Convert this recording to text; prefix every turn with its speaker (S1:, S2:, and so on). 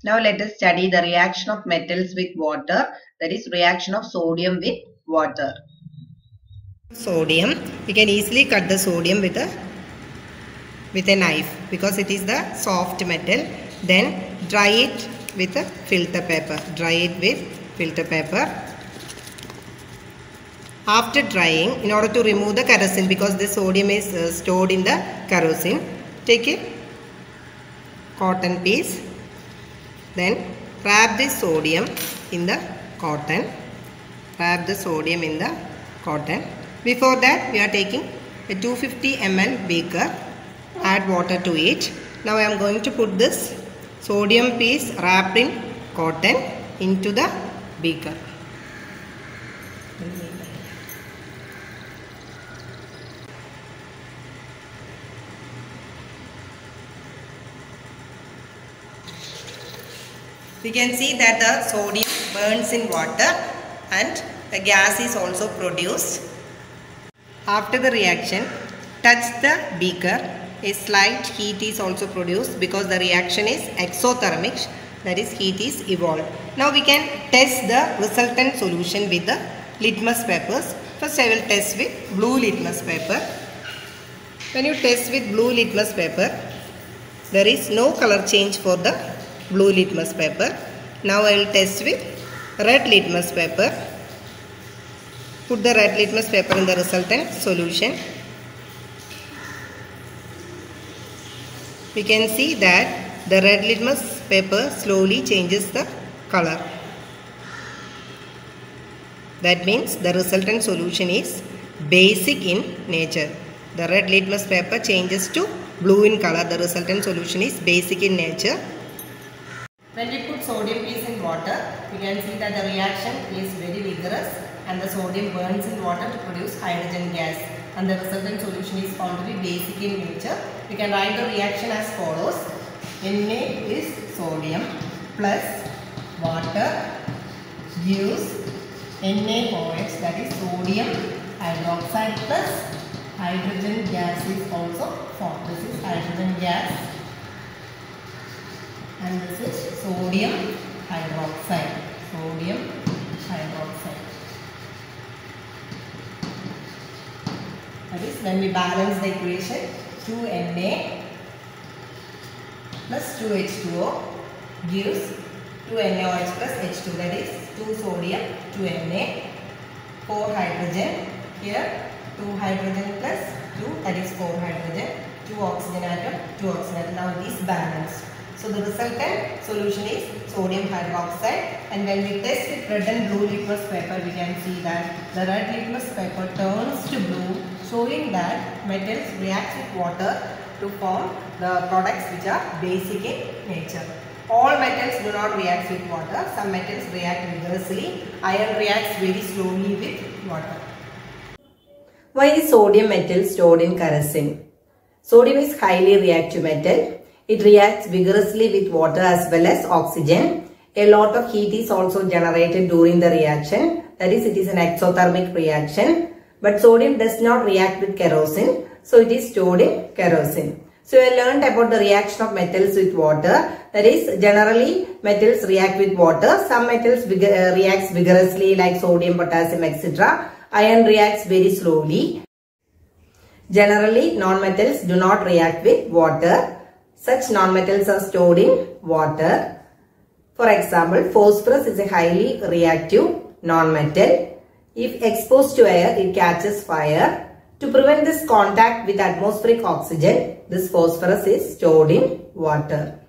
S1: Now let us study the reaction of metals with water, that is reaction of sodium with water.
S2: Sodium, we can easily cut the sodium with a knife because it is the soft metal. Then dry it with a filter paper. Dry it with filter paper. After drying, in order to remove the kerosene, because the sodium is stored in the kerosene, take a cotton piece. Then wrap the sodium in the cotton. Wrap the sodium in the cotton. Before that, we are taking a 250 ml beaker. Add water to it. Now I am going to put this sodium piece wrapped in cotton into the beaker. We can see that the sodium burns in water and the gas is also produced. After the reaction, touch the beaker. A slight heat is also produced because the reaction is exothermic, that is heat is evolved. Now we can test the resultant solution with the litmus papers. First I will test with blue litmus paper. When you test with blue litmus paper, there is no color change for the blue litmus paper. Now I will test with red litmus paper. Put the red litmus paper in the resultant solution. We can see that the red litmus paper slowly changes the color. That means the resultant solution is basic in nature. The red litmus paper changes to blue in color. The resultant solution is basic in nature. When we put sodium piece in water, we can see that the reaction is very vigorous and the sodium burns in water to produce hydrogen gas, and the resultant solution is found to be basic in nature. We can write the reaction as follows. Na is sodium plus water gives NaOH, that is sodium hydroxide plus hydrogen gas is also formed. This is hydrogen gas and this is sodium hydroxide. Sodium hydroxide. That is, when we balance the equation, 2Na plus 2H2O gives 2NaOH plus H2, that is 2 sodium, 2 Na, 4 hydrogen, here 2 hydrogen plus 2, that is 4 hydrogen, 2 oxygen atom, 2 oxygen atom. Now it is balanced. So the resultant solution is sodium hydroxide, and when we test with red and blue litmus paper, we can see that the red litmus paper turns to blue, showing that metals react with water to form the products which are basic in nature. All metals do not react with water. Some metals react vigorously. Iron reacts very slowly with water. Why is sodium metal stored in kerosene? Sodium is highly reactive metal. It reacts vigorously with water as well as oxygen. A lot of heat is also generated during the reaction. That is, it is an exothermic reaction. But sodium does not react with kerosene. So it is stored in kerosene. So I learned about the reaction of metals with water. That is, generally metals react with water. Some metals reacts vigorously like sodium, potassium, etc. Iron reacts very slowly. Generally, non-metals do not react with water. Such non-metals are stored in water. For example, phosphorus is a highly reactive non-metal. If exposed to air, it catches fire. To prevent this contact with atmospheric oxygen, this phosphorus is stored in water.